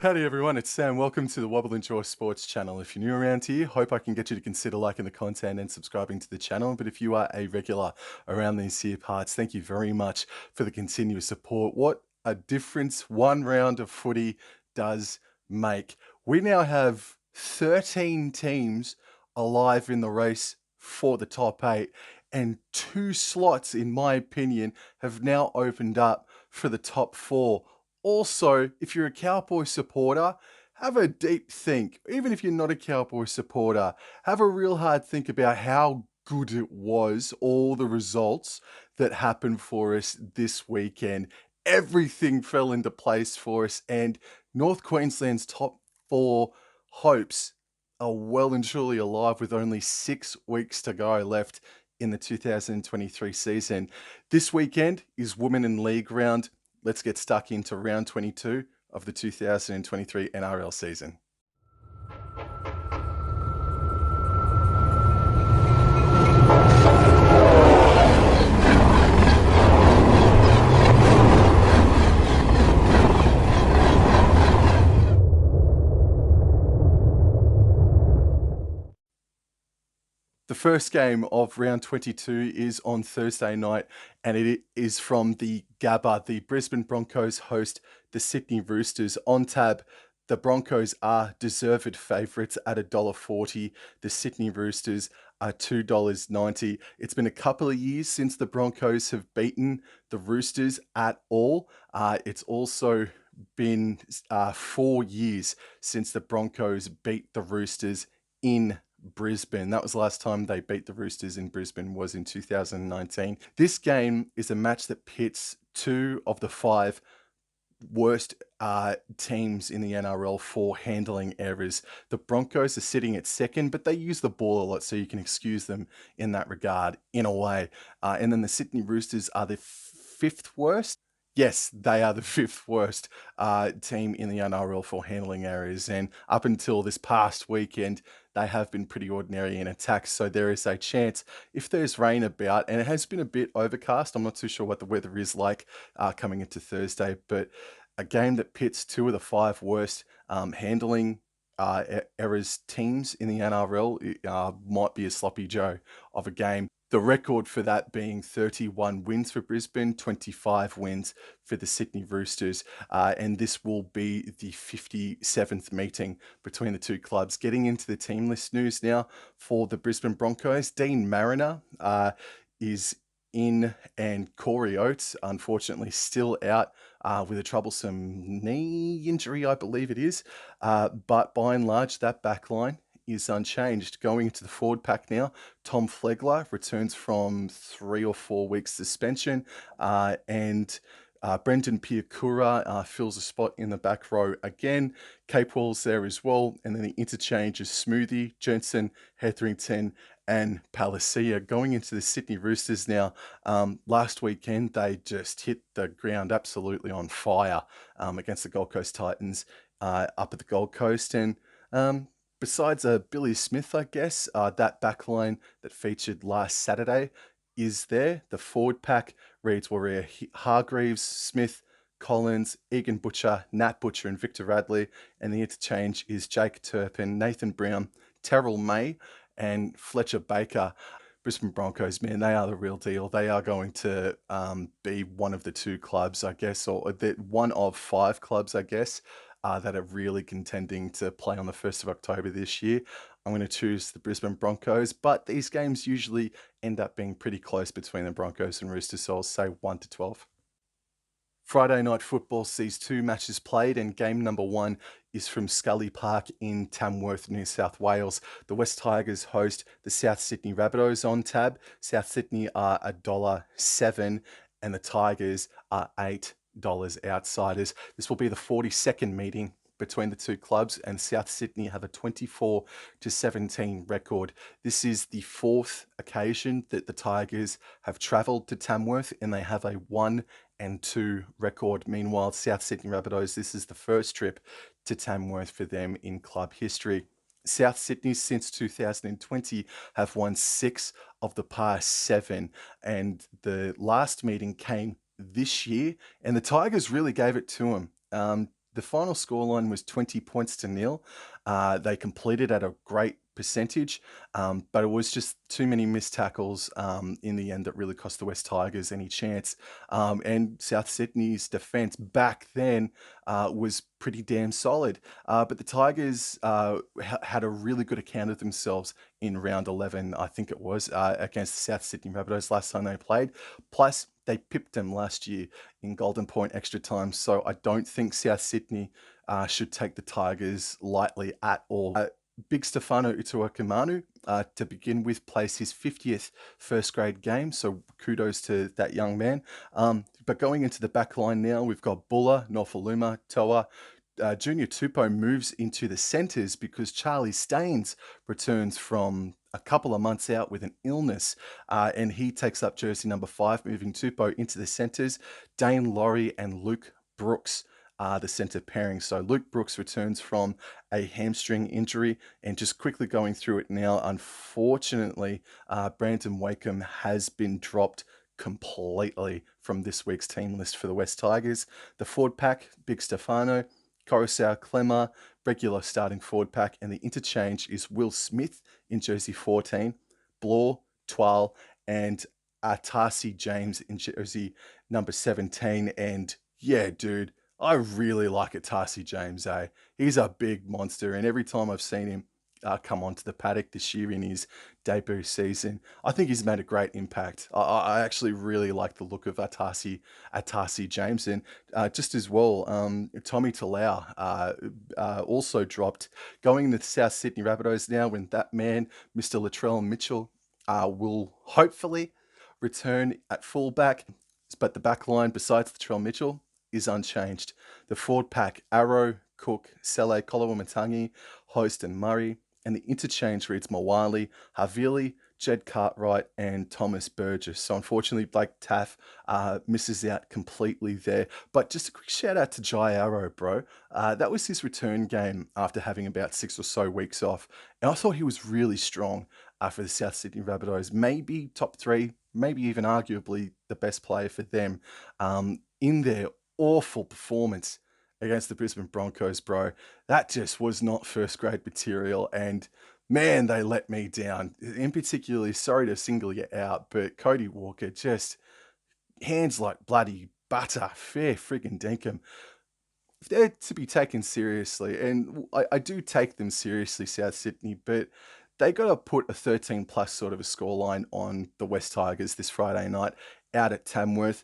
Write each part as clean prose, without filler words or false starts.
Howdy everyone, it's Sam. Welcome to the Wobble Enjoy Sports channel. If you're new around here, hope I can get you to consider liking the content and subscribing to the channel. But if you are a regular around these here parts, thank you very much for the continuous support. What a difference one round of footy does make. We now have 13 teams alive in the race for the top 8, and 2 slots, in my opinion, have now opened up for the top 4. Also, if you're a Cowboy supporter, have a deep think. Even if you're not a Cowboy supporter, have a real hard think about how good it was, all the results that happened for us this weekend. Everything fell into place for us, and North Queensland's top 4 hopes are well and truly alive with only 6 weeks to go left in the 2023 season. This weekend is Women in League round. Let's get stuck into round 22 of the 2023 NRL season. The first game of round 22 is on Thursday night, and it is from the Gabba. The Brisbane Broncos host the Sydney Roosters. On tab, the Broncos are deserved favourites at $1.40. The Sydney Roosters are $2.90. It's been a couple of years since the Broncos have beaten the Roosters at all. It's also been 4 years since the Broncos beat the Roosters in Brisbane. That was the last time they beat the Roosters in Brisbane, was in 2019. This game is a match that pits 2 of the 5 worst teams in the NRL for handling errors. The Broncos are sitting at second, but they use the ball a lot, so you can excuse them in that regard, in a way. And then the Sydney Roosters are the 5th worst. Yes, they are the 5th worst team in the NRL for handling errors. And up until this past weekend, they have been pretty ordinary in attack. So there is a chance, if there's rain about, and it has been a bit overcast, I'm not too sure what the weather is like coming into Thursday, but a game that pits 2 of the 5 worst handling errors teams in the NRL might be a sloppy Joe of a game. The record for that being 31 wins for Brisbane, 25 wins for the Sydney Roosters. And this will be the 57th meeting between the two clubs. Getting into the team list news now for the Brisbane Broncos. Dean Mariner is in, and Corey Oates, unfortunately, still out with a troublesome knee injury, I believe it is. But by and large, that back line is unchanged. Going into the forward pack now, Tom Flegler returns from 3 or 4 weeks suspension, and Brendan Piakura fills a spot in the back row again. Capewell's there as well, and then the interchange is Smoothie, Jensen, Hetherington, and Palacia. Going into the Sydney Roosters now, last weekend they just hit the ground absolutely on fire against the Gold Coast Titans up at the Gold Coast, and besides Billy Smith, I guess, that backline that featured last Saturday is there. The forward pack reads Warrior Hargreaves, Smith, Collins, Egan Butcher, Nat Butcher, and Victor Radley. And the interchange is Jake Turpin, Nathan Brown, Terrell May, and Fletcher Baker. Brisbane Broncos, man, they are the real deal. They are going to be one of the 2 clubs, I guess, or one of 5 clubs, I guess, that are really contending to play on the 1st of October this year. I'm going to choose the Brisbane Broncos, but these games usually end up being pretty close between the Broncos and Roosters, so I'll say 1-12. Friday night football sees 2 matches played, and game number 1 is from Scully Park in Tamworth, New South Wales. The West Tigers host the South Sydney Rabbitohs on tab. South Sydney are $1.07, and the Tigers are $8 outsiders. This will be the 42nd meeting between the 2 clubs, and South Sydney have a 24-17 record. This is the 4th occasion that the Tigers have travelled to Tamworth, and they have a 1-2 record. Meanwhile, South Sydney Rabbitohs, this is the first trip to Tamworth for them in club history. South Sydney, since 2020, have won 6 of the past 7, and the last meeting came this year, and the Tigers really gave it to them. The final scoreline was 20 points to nil. They completed at a great percentage, but it was just too many missed tackles in the end that really cost the West Tigers any chance. And South Sydney's defence back then was pretty damn solid. But the Tigers had a really good account of themselves in round 11, I think it was, against the South Sydney Rabbitohs last time they played. Plus, they pipped them last year in Golden Point extra time. So I don't think South Sydney should take the Tigers lightly at all. Big Stefano Utoikamanu, to begin with, plays his 50th first grade game, so kudos to that young man. But going into the back line now, we've got Buller, Norfoluma, Toa. Junior Tupou moves into the centres because Charlie Staines returns from a couple of months out with an illness, and he takes up jersey number 5, moving Tupou into the centres. Dane Laurie and Luke Brooks are the centre pairing. So Luke Brooks returns from a hamstring injury, and just quickly going through it now, unfortunately, Brandon Wakeham has been dropped completely from this week's team list for the West Tigers. The forward pack, Big Stefano, Coruscant, Clemmer, regular starting forward pack, and the interchange is Will Smith in jersey 14, Blore, Twal, and Tarsi James in jersey number 17. And yeah, dude, I really like Tarsi James, eh? He's a big monster, and every time I've seen him come onto the paddock this year in his debut season, I think he's made a great impact. I actually really like the look of Tarsi James, and just as well, Tommy Talau also dropped. Going to the South Sydney Rabbitohs now, when that man, Mr. Latrell Mitchell, will hopefully return at fullback, but the back line, besides Latrell Mitchell, is unchanged. The forward pack, Arrow, Cook, Sele, Kolowamutangi, Host, and Murray. And the interchange reads Mawali, Havili, Jed Cartwright, and Thomas Burgess. So unfortunately, Blake Taff misses out completely there. But just a quick shout out to Jai Arrow, bro. That was his return game after having about 6 or so weeks off. And I thought he was really strong for the South Sydney Rabbitohs. Maybe top 3, maybe even arguably the best player for them in their awful performance against the Brisbane Broncos, bro. That just was not first grade material, and man, they let me down. In particular, sorry to single you out, but Cody Walker, just hands like bloody butter, fair friggin' dinkum. They're to be taken seriously, and I do take them seriously, South Sydney, but they got to put a 13 plus sort of a scoreline on the West Tigers this Friday night out at Tamworth.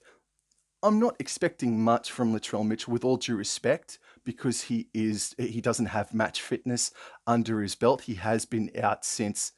I'm not expecting much from Latrell Mitchell, with all due respect, because he doesn't have match fitness under his belt. He has been out since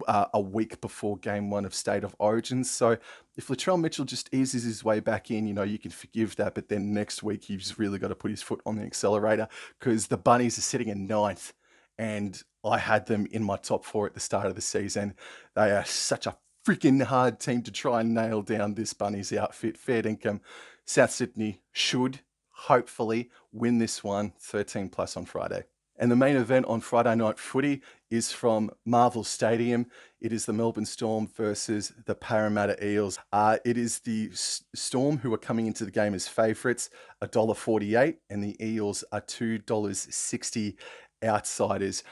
a week before game 1 of State of Origins. So if Latrell Mitchell just eases his way back in, you can forgive that. But then next week, he's really got to put his foot on the accelerator, because the Bunnies are sitting in 9th, and I had them in my top 4 at the start of the season. They are such a freaking hard team to try and nail down this Bunnies outfit. Fair dinkum. South Sydney should hopefully win this one 13 plus on Friday. And the main event on Friday night footy is from Marvel Stadium. It is the Melbourne Storm versus the Parramatta Eels. It is the Storm who are coming into the game as favourites, $1.48, and the Eels are $2.60 outsiders.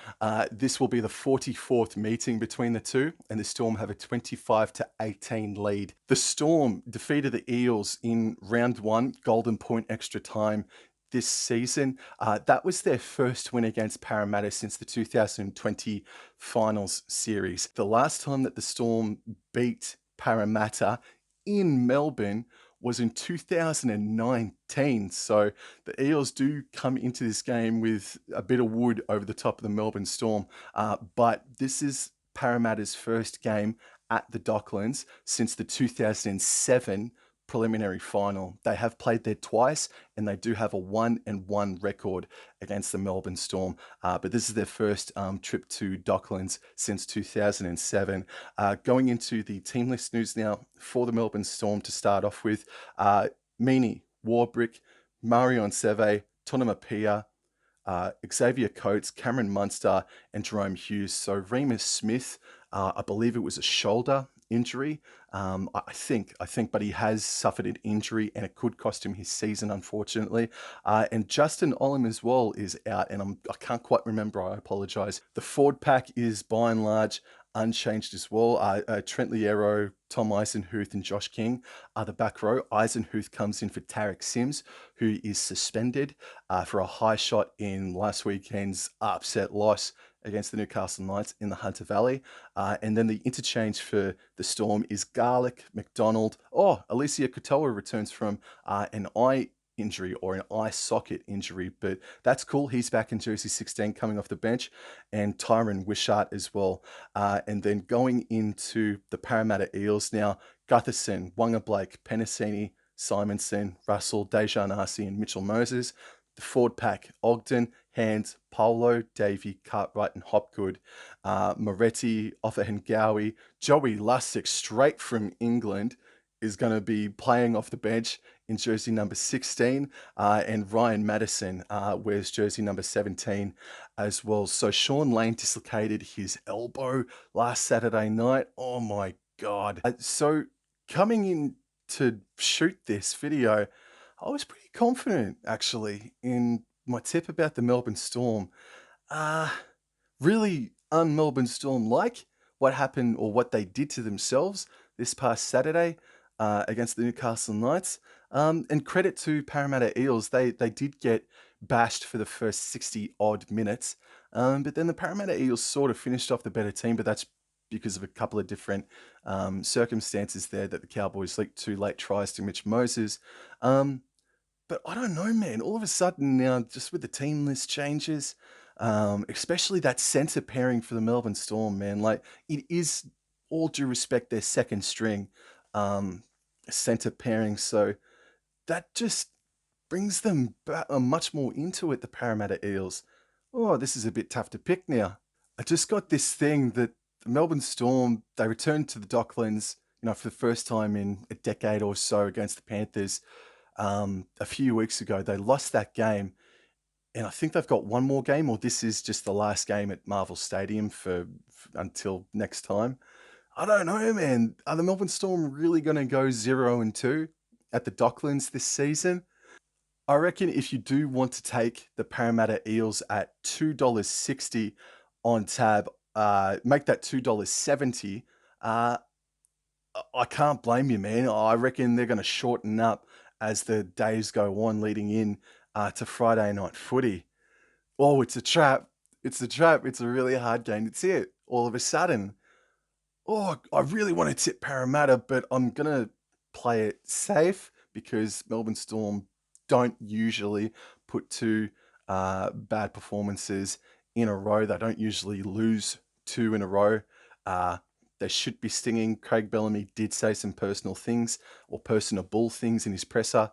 This will be the 44th meeting between the two, and the Storm have a 25-18 lead. The Storm defeated the Eels in round 1, Golden Point extra time, this season. That was their first win against Parramatta since the 2020 finals series. The last time that the Storm beat Parramatta in Melbourne was in 2019. So the Eels do come into this game with a bit of wood over the top of the Melbourne Storm. But this is Parramatta's first game at the Docklands since the 2007 preliminary final. They have played there twice, and they do have a 1-1 record against the Melbourne Storm. But this is their first trip to Docklands since 2007. Going into the team list news now for the Melbourne Storm to start off with. Meaney, Warbrick, Marion Seve, Tonamapia, Xavier Coates, Cameron Munster, and Jerome Hughes. So Remus Smith, I believe it was a shoulder injury. I think, but he has suffered an injury, and it could cost him his season, unfortunately. And Justin Olam as well is out, and I can't quite remember. I apologise. The forward pack is by and large unchanged as well. Trent Liero, Tom Eisenhuth, and Josh King are the back row. Eisenhuth comes in for Tarek Sims, who is suspended for a high shot in last weekend's upset loss against the Newcastle Knights in the Hunter Valley. And then the interchange for the Storm is Garlick, McDonald. Oh, Alicia Katoa returns from an eye injury or an eye socket injury, but that's cool. He's back in jersey 16 coming off the bench, and Tyron Wishart as well. And then going into the Parramatta Eels now, Gutherson, Wonga Blake, Penasini, Simonson, Russell, Dejan Arce, and Mitchell Moses. The forward pack, Ogden, Hands, Paulo, Davey, Cartwright, and Hopgood. Moretti, Offahengawi, Joey Lussick, straight from England, is going to be playing off the bench in jersey number 16. And Ryan Madison wears jersey number 17 as well. So Sean Lane dislocated his elbow last Saturday night. Oh my God. So coming in to shoot this video, I was pretty confident actually in my tip about the Melbourne Storm. Really un-Melbourne Storm like what happened or what they did to themselves this past Saturday against the Newcastle Knights. And credit to Parramatta Eels, they did get bashed for the first 60 odd minutes. But then the Parramatta Eels sort of finished off the better team, but that's because of a couple of different circumstances there, that the Cowboys leaked 2 late tries to Mitch Moses. But I don't know, man. All of a sudden now, just with the team list changes, especially that centre pairing for the Melbourne Storm, man, like it is, all due respect, their second string centre pairing. So that just brings them much more into it, the Parramatta Eels. Oh, this is a bit tough to pick now. I just got this thing that the Melbourne Storm, they returned to the Docklands, for the first time in a decade or so against the Panthers. A few weeks ago, they lost that game, and I think they've got one more game, or this is just the last game at Marvel Stadium for until next time. I don't know, man. Are the Melbourne Storm really going to go 0-2 at the Docklands this season? I reckon if you do want to take the Parramatta Eels at $2.60 on tab, make that $2.70. I can't blame you, man. I reckon they're going to shorten up as the days go on leading in to Friday night footy. Oh, it's a trap. It's a trap. It's a really hard game to tip all of a sudden. Oh, I really want to tip Parramatta, but I'm going to play it safe because Melbourne Storm don't usually put 2 bad performances in a row. They don't usually lose 2 in a row. They should be stinging. Craig Bellamy did say some personal things or personable things in his presser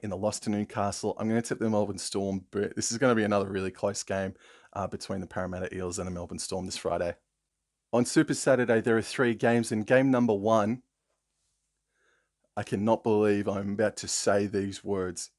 in the loss to Newcastle. I'm going to tip the Melbourne Storm, but this is going to be another really close game between the Parramatta Eels and the Melbourne Storm this Friday. On Super Saturday, there are 3 games, and game number 1, I cannot believe I'm about to say these words.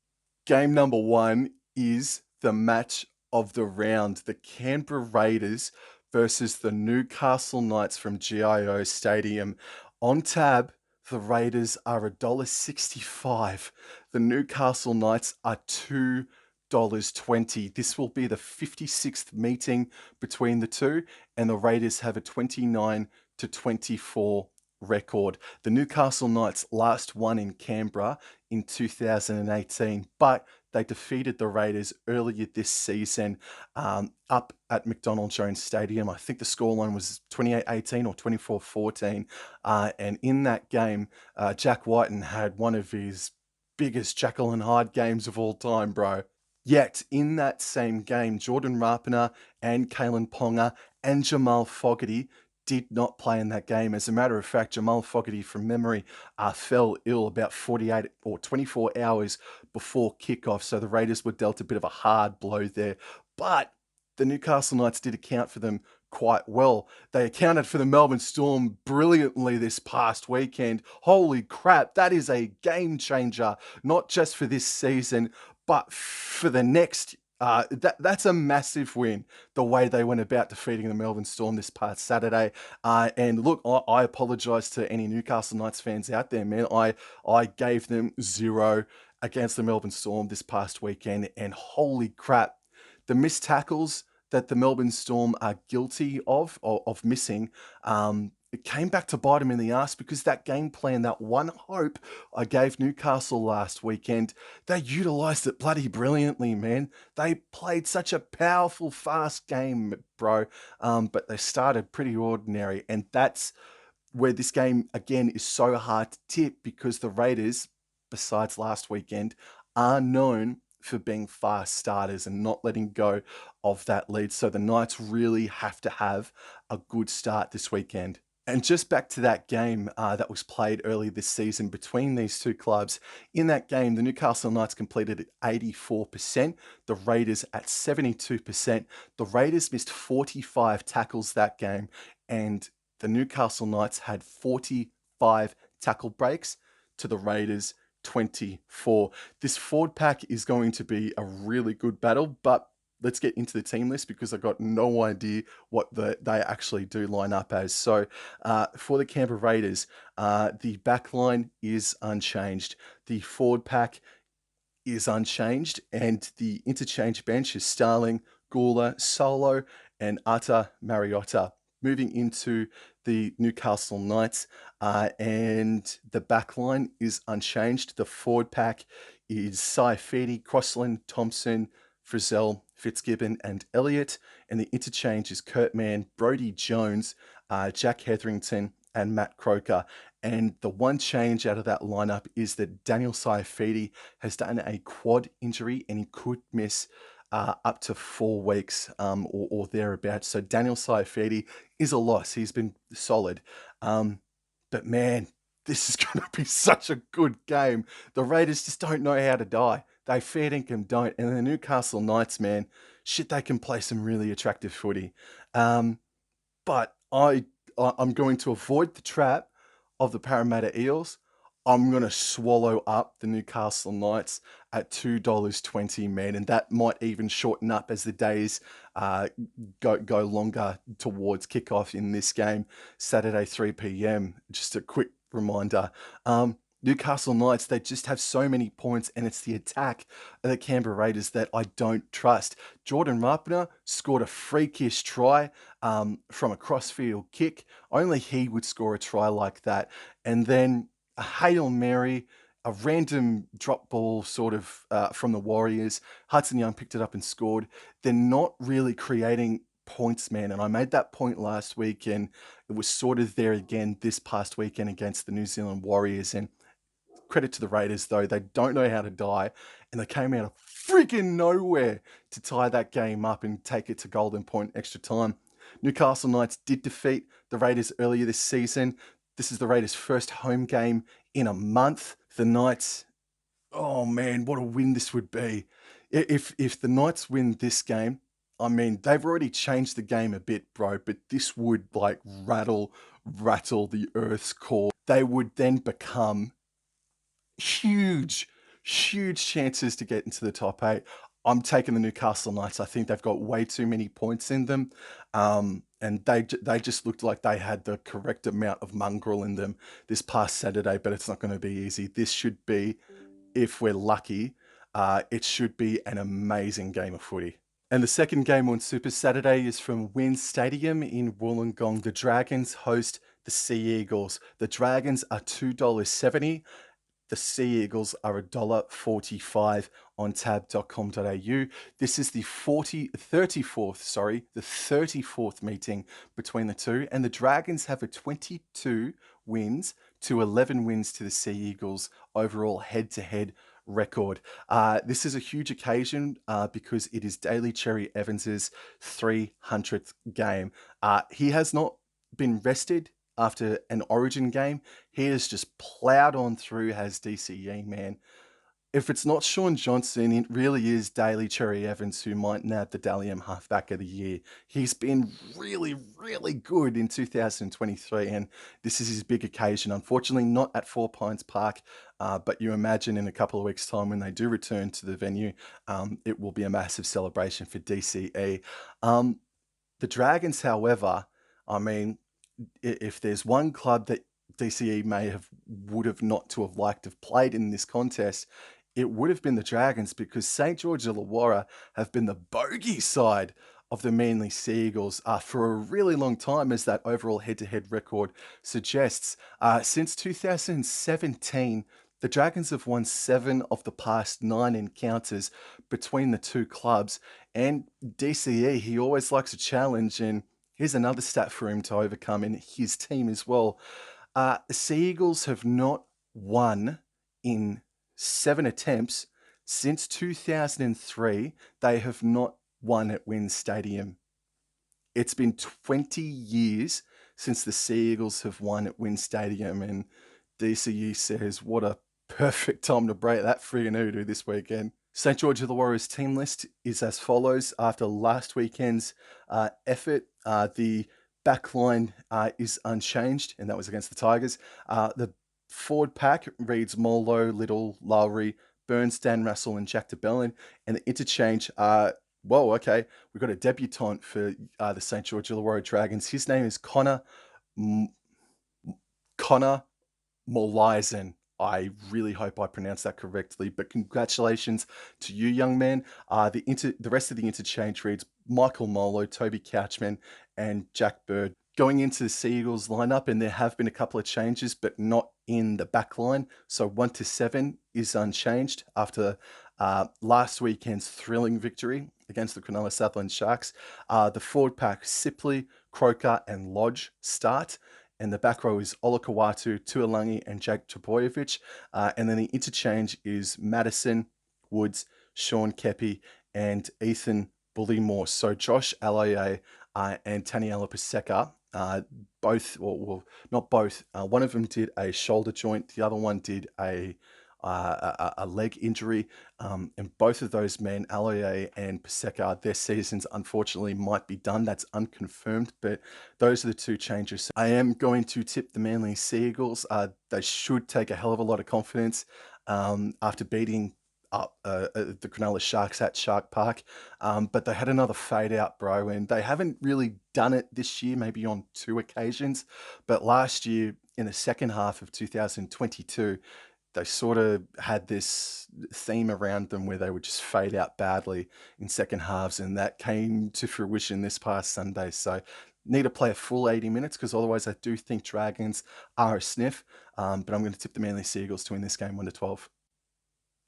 Game number 1 is the match of the round. The Canberra Raiders versus the Newcastle Knights from GIO Stadium. On tab, the Raiders are $1.65. The Newcastle Knights are $2.20. This will be the 56th meeting between the two, and the Raiders have a 29-24 record. The Newcastle Knights last won in Canberra in 2018, but they defeated the Raiders earlier this season up at McDonald Jones Stadium. I think the scoreline was 28-18 or 24-14. And in that game, Jack Whiten had one of his biggest Jekyll and Hyde games of all time, bro. Yet, in that same game, Jordan Rapana and Kalen Ponga and Jamal Fogarty did not play in that game. As a matter of fact, Jamal Fogarty, from memory, fell ill about 48 or 24 hours before kickoff. So the Raiders were dealt a bit of a hard blow there. But the Newcastle Knights did account for them quite well. They accounted for the Melbourne Storm brilliantly this past weekend. Holy crap, that is a game changer, not just for this season, but for the next That's a massive win, the way they went about defeating the Melbourne Storm this past Saturday. And look, I apologise to any Newcastle Knights fans out there, man. I gave them 0 against the Melbourne Storm this past weekend, and holy crap, the missed tackles that the Melbourne Storm are guilty of missing, it came back to bite them in the ass, because that game plan, that one hope I gave Newcastle last weekend, they utilised it bloody brilliantly, man. They played such a powerful, fast game, bro. But they started pretty ordinary, and that's where this game again is so hard to tip, because the Raiders, besides last weekend, are known for being fast starters and not letting go of that lead. So the Knights really have to have a good start this weekend. And just back to that game that was played early this season between these two clubs. In that game, the Newcastle Knights completed at 84%, the Raiders at 72%. The Raiders missed 45 tackles that game, and the Newcastle Knights had 45 tackle breaks to the Raiders 24. This forward pack is going to be a really good battle, but let's get into the team list, because I've got no idea what they actually do line up as. So for the Canberra Raiders, the back line is unchanged. The forward pack is unchanged, and the interchange bench is Starling, Gula, Solo, and Ata Mariotta. Moving into the Newcastle Knights, and the back line is unchanged. The forward pack is Saifidi, Crossland, Thompson, Frizzell, Fitzgibbon, and Elliott. And the interchange is Kurtman, Brodie Jones, Jack Hetherington, and Matt Croker. And the one change out of that lineup is that Daniel Saifidi has done a quad injury, and he could miss up to 4 weeks or thereabouts. So Daniel Saifidi is a loss. He's been solid. But man, this is going to be such a good game. The Raiders just don't know how to die. They fair dinkum don't. And the Newcastle Knights, man, shit, they can play some really attractive footy. But I'm going to avoid the trap of the Parramatta Eels. I'm going to swallow up the Newcastle Knights at $2.20, man. And that might even shorten up as the days go longer towards kickoff in this game, Saturday, 3 p.m. Just a quick reminder. Newcastle Knights, they just have so many points, and it's the attack of the Canberra Raiders that I don't trust. Jordan Rapana scored a freakish try from a crossfield kick. Only he would score a try like that. And then a Hail Mary, a random drop ball sort of from the Warriors. Hudson Young picked it up and scored. They're not really creating points, man. And I made that point last week, and it was sort of there again this past weekend against the New Zealand Warriors. And credit to the Raiders, though, they don't know how to die, and they came out of freaking nowhere to tie that game up and take it to golden point extra time. Newcastle Knights did defeat the Raiders earlier this season. This is the Raiders' first home game in a month. The Knights, oh man, what a win this would be. If the Knights win this game, I mean, they've already changed the game a bit, bro, but this would like rattle the earth's core. They would then become huge chances to get into the top 8. I'm taking the Newcastle Knights. I think they've got way too many points in them. And they just looked like they had the correct amount of mongrel in them this past Saturday, but it's not going to be easy. This should be, if we're lucky, it should be an amazing game of footy. And the second game on Super Saturday is from WIN Stadium in Wollongong. The Dragons host the Sea Eagles. The Dragons are $2.70. The Sea Eagles are $1.45 on tab.com.au. This is the 34th meeting between the two, and the Dragons have a 22 wins to 11 wins to the Sea Eagles overall head-to-head record. This is a huge occasion because it is Daly Cherry Evans's 300th game. He has not been rested after an Origin game. He has just ploughed on through as DCE, man. If it's not Sean Johnson, it really is Daly Cherry Evans who might nab the Dally M Halfback of the Year. He's been really, really good in 2023, and this is his big occasion. Unfortunately, not at Four Pines Park, but you imagine in a couple of weeks' time when they do return to the venue, it will be a massive celebration for DCE. The Dragons, however, I mean, if there's one club that DCE would have not to have liked to have played in this contest, it would have been the Dragons, because St. George Illawarra have been the bogey side of the Manly Seagulls for a really long time, as that overall head-to-head record suggests. Since 2017, the Dragons have won 7 of the past 9 encounters between the two clubs, and DCE, he always likes a challenge, and here's another stat for him to overcome in his team as well. The Sea Eagles have not won in 7 attempts since 2003. They have not won at WIN Stadium. It's been 20 years since the Sea Eagles have won at WIN Stadium, and DCE says, what a perfect time to break that friggin' hoodoo this weekend. St. George Illawarra's team list is as follows. After last weekend's effort, the back line is unchanged, and that was against the Tigers. The forward pack reads Molo, Little, Lowry, Burns, Dan Russell, and Jack DeBellin. And the interchange, whoa, okay, we've got a debutant for the St. George Illawarra Dragons. His name is Connor Molizen. I really hope I pronounced that correctly, but congratulations to you, young man. The rest of the interchange reads Michael Molo, Toby Couchman, and Jack Bird. Going into the Sea Eagles lineup, and there have been a couple of changes, but not in the back line. So 1 to 7 is unchanged after last weekend's thrilling victory against the Cronulla Southland Sharks. The forward pack, Sipley, Croker, and Lodge start. And the back row is Olakawatu, Tuolangi, and Jake Trbojevic. And then the interchange is Madison, Woods, Sean Kepi, and Ethan Bullymore. So Josh Aloye and Taniela Paseka, both, well, not both. One of them did a shoulder joint. The other one did a leg injury, and both of those men, Aloye and Paseka, their seasons unfortunately might be done. That's unconfirmed, but those are the two changes. I am going to tip the Manly Sea Eagles. They should take a hell of a lot of confidence after beating up the Cronulla Sharks at Shark Park, but they had another fade out, bro, and they haven't really done it this year, maybe on 2 occasions, but last year in the second half of 2022, they sort of had this theme around them where they would just fade out badly in second halves, and that came to fruition this past Sunday. So need to play a full 80 minutes, because otherwise I do think Dragons are a sniff, but I'm going to tip the Manly Sea Eagles to win this game 1 to 12.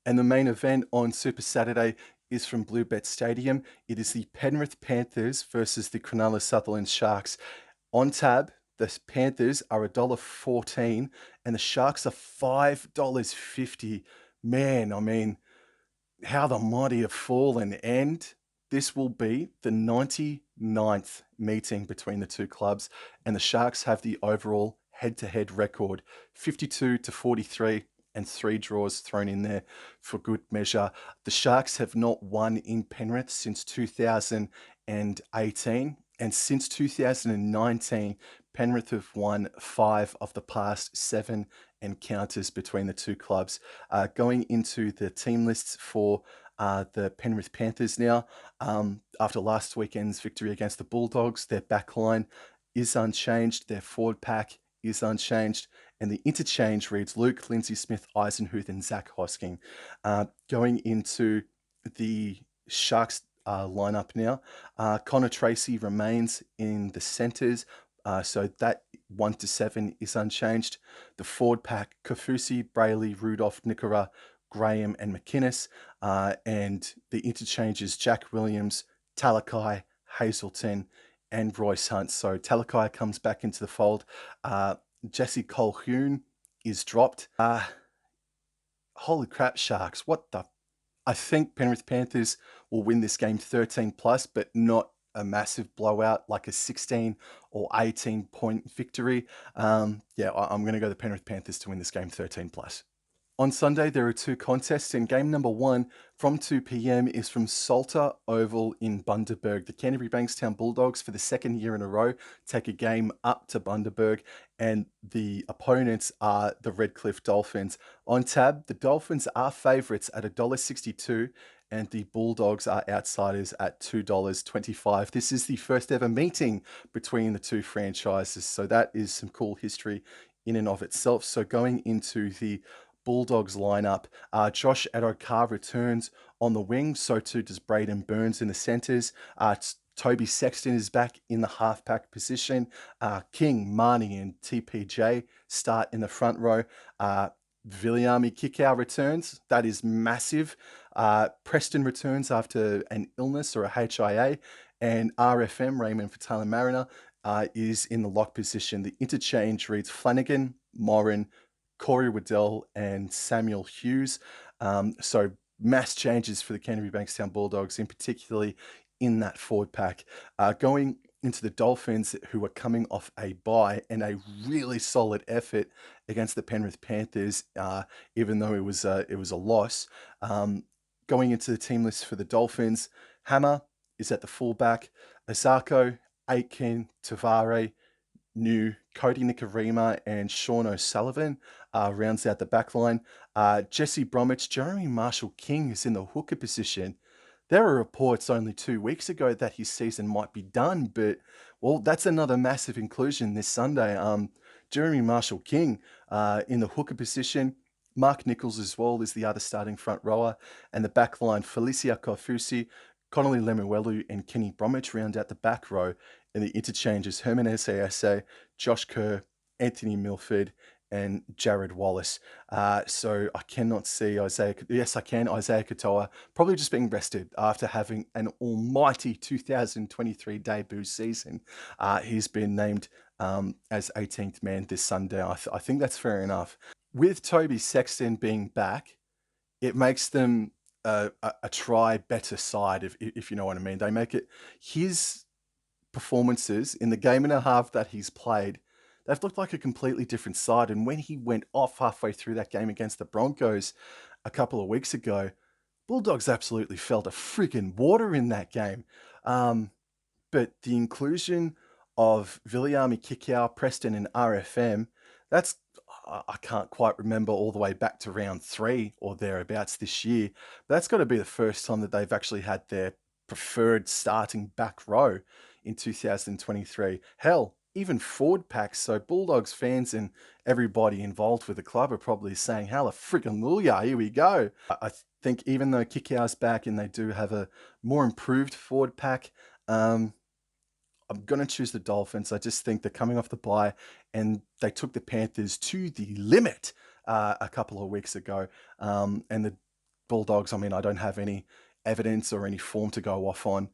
And the main event on Super Saturday is from Bluebet Stadium. It is the Penrith Panthers versus the Cronulla Sutherland Sharks. On tab, the Panthers are $1.14 and the Sharks are $5.50. Man, I mean, how the mighty have fallen. And this will be the 99th meeting between the two clubs, and the Sharks have the overall head-to-head record, 52 to 43, and 3 draws thrown in there for good measure. The Sharks have not won in Penrith since 2018, and since 2019, Penrith have won 5 of the past 7 encounters between the two clubs. Going into the team lists for the Penrith Panthers now, after last weekend's victory against the Bulldogs, their backline is unchanged, their forward pack is unchanged, and the interchange reads Luke, Lindsay Smith, Eisenhuth, and Zach Hosking. Going into the Sharks lineup now, Connor Tracy remains in the centres, so that 1 to 7 is unchanged. The forward pack, Kafusi, Brayley, Rudolph, Nickora, Graham, and McInnes, and the interchanges Jack Williams, Talakai, Hazelton, and Royce Hunt. So Talakai comes back into the fold. Jesse Colquhoun is dropped. Holy crap, Sharks. What the... I think Penrith Panthers will win this game 13 plus, but not a massive blowout like a 16 or 18 point victory. Yeah, I'm going to go the Penrith Panthers to win this game 13 plus. On Sunday, there are two contests, and game number one from 2 p.m. is from Salter Oval in Bundaberg. The Canterbury Bankstown Bulldogs, for the second year in a row, take a game up to Bundaberg, and the opponents are the Redcliffe Dolphins. On tab, the Dolphins are favourites at $1.62, and the Bulldogs are outsiders at $2.25. This is the first ever meeting between the two franchises, so that is some cool history in and of itself. So going into the Bulldogs lineup, Josh Adokar returns on the wing, so too does Braden Burns in the centres. Toby Sexton is back in the halfback position. King, Marnie, and TPJ start in the front row. Viliami Kikau returns. That is massive. Preston returns after an illness or a HIA. And RFM, Raymond Fatala-Mariner, is in the lock position. The interchange reads Flanagan, Morin, Corey Waddell, and Samuel Hughes. So mass changes for the Canterbury Bankstown Bulldogs, in particularly in that forward pack. Going into the Dolphins, who are coming off a bye and a really solid effort against the Penrith Panthers, even though it was a loss. Going into the team list for the Dolphins, Hammer is at the fullback, Asako, Aitken, Tavare, New, Cody Nikarima, and Sean O'Sullivan rounds out the backline. Jesse Bromwich, Jeremy Marshall-King is in the hooker position. There were reports only 2 weeks ago that his season might be done, but, well, that's another massive inclusion this Sunday. Jeremy Marshall-King in the hooker position. Mark Nichols as well is the other starting front rower. And the back line, Felicia Kofusi, Connolly Lemuelu, and Kenny Bromwich round out the back row. And the interchanges, Herman Essa, Josh Kerr, Anthony Milford, and Jared Wallace. So I cannot see Isaiah. Yes, I can. Isaiah Katoa probably just being rested after having an almighty 2023 debut season. He's been named as 18th man this Sunday. I think that's fair enough. With Toby Sexton being back, it makes them a try better side, if you know what I mean. They make it his performances in the game and a half that he's played, they've looked like a completely different side. And when he went off halfway through that game against the Broncos a couple of weeks ago, Bulldogs absolutely felt a freaking water in that game. But the inclusion of Viliami Kikau, Preston, and RFM, that's, I can't quite remember all the way back to round 3 or thereabouts this year. But that's got to be the first time that they've actually had their preferred starting back row in 2023. Hell, even forward packs. So Bulldogs fans and everybody involved with the club are probably saying, hallelujah, here we go. I think even though Kikau's back and they do have a more improved forward pack, I'm going to choose the Dolphins. I just think they're coming off the bye and they took the Panthers to the limit a couple of weeks ago. And the Bulldogs, I mean, I don't have any evidence or any form to go off on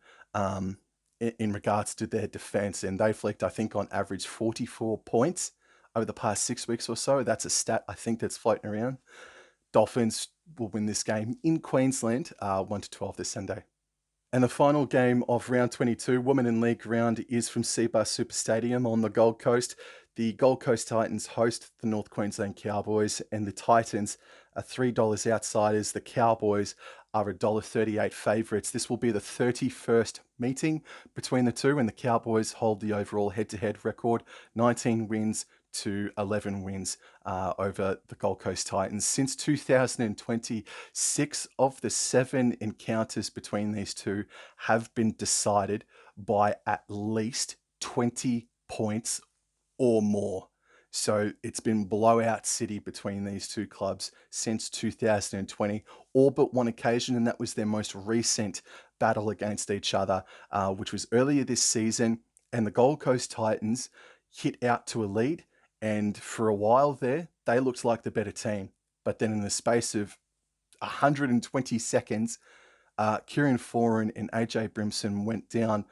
in regards to their defense. And they flicked, I think, on average 44 points over the past 6 weeks or so. That's a stat I think that's floating around. Dolphins will win this game in Queensland 1-12 this Sunday. And the final game of round 22, Women in League round, is from Seabus Super Stadium on the Gold Coast. The Gold Coast Titans host the North Queensland Cowboys, and the Titans are $3 outsiders. The Cowboys are $1.38 favourites. This will be the 31st meeting between the two, and the Cowboys hold the overall head-to-head record, 19 wins to 11 wins over the Gold Coast Titans. Since 2020, 6 of the 7 encounters between these two have been decided by at least 20 points or more. So it's been blowout city between these two clubs since 2020, all but one occasion, and that was their most recent battle against each other, which was earlier this season, and the Gold Coast Titans hit out to a lead. And for a while there, they looked like the better team. But then in the space of 120 seconds, Kieran Foran and AJ Brimson went down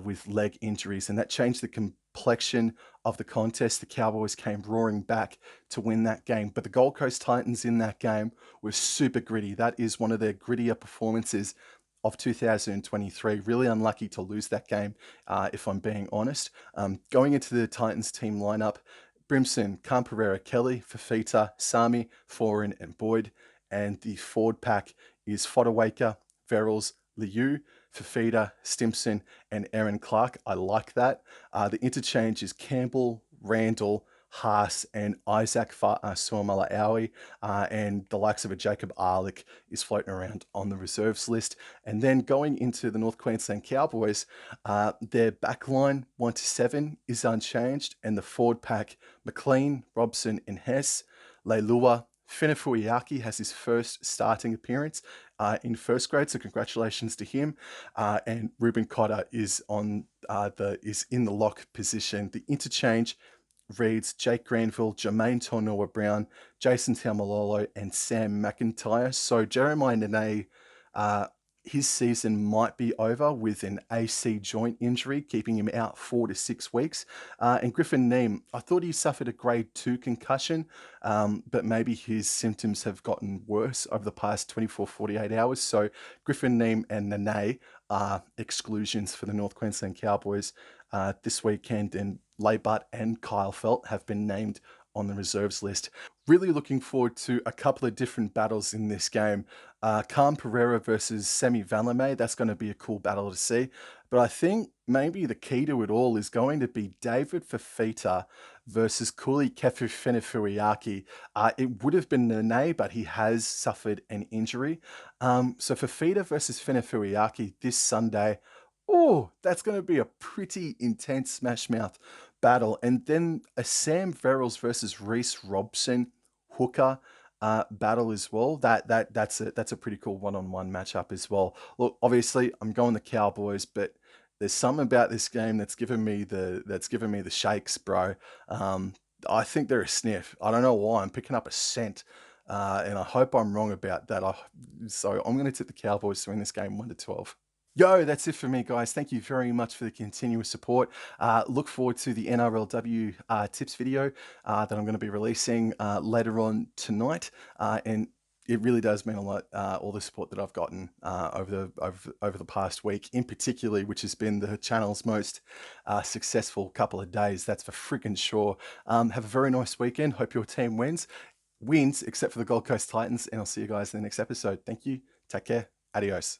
with leg injuries, and that changed the complexion of the contest. The Cowboys came roaring back to win that game. But the Gold Coast Titans in that game were super gritty. That is one of their grittier performances of 2023. Really unlucky to lose that game, if I'm being honest. Going into the Titans team lineup, Brimson, Camperera, Kelly, Fafita, Sami, Foran, and Boyd. And the forward pack is Fodawaker, Verrills, Liu, Fafita, Stimson, and Aaron Clark. I like that. The interchange is Campbell, Randall, Haas, and Isaac Suomala-Aui, and the likes of a Jacob Arlick is floating around on the reserves list. And then going into the North Queensland Cowboys, their backline 1 to 7 is unchanged, and the forward pack McLean, Robson, and Hess. Leilua, Fenefuiaki has his first starting appearance in first grade, so congratulations to him. And Ruben Cotter is in the lock position. The interchange reads Jake Granville, Jermaine Tonoa-Brown, Jason Taumalolo, and Sam McIntyre. So Jeremiah Nene, his season might be over with an AC joint injury, keeping him out 4 to 6 weeks. And Griffin Neem, I thought he suffered a grade 2 concussion, but maybe his symptoms have gotten worse over the past 24, 48 hours. So Griffin Neem and Nene are exclusions for the North Queensland Cowboys this weekend, and Leibutt and Kyle Felt have been named on the reserves list. Really looking forward to a couple of different battles in this game. Calm Pereira versus Semi Valame, that's going to be a cool battle to see. But I think maybe the key to it all is going to be David Fafita versus Kuli Kefu-Fenefuiaki. It would have been Nene, but he has suffered an injury. So Fafita versus Fenefuiaki this Sunday. Oh, that's going to be a pretty intense smash mouth battle. And then a Sam Verrills versus Reece Robson hooker battle as well. That's a pretty cool one-on-one matchup as well. Look, obviously I'm going the Cowboys, but there's something about this game that's given me the shakes, bro. I think they're a sniff. I don't know why. I'm picking up a scent. And I hope I'm wrong about that. So I'm going to tip the Cowboys to win this game 1-12. Yo, that's it for me, guys. Thank you very much for the continuous support. Look forward to the NRLW tips video that I'm going to be releasing later on tonight. And it really does mean a lot, all the support that I've gotten over the past week, in particular, which has been the channel's most successful couple of days. That's for freaking sure. Have a very nice weekend. Hope your team wins, except for the Gold Coast Titans. And I'll see you guys in the next episode. Thank you. Take care. Adios.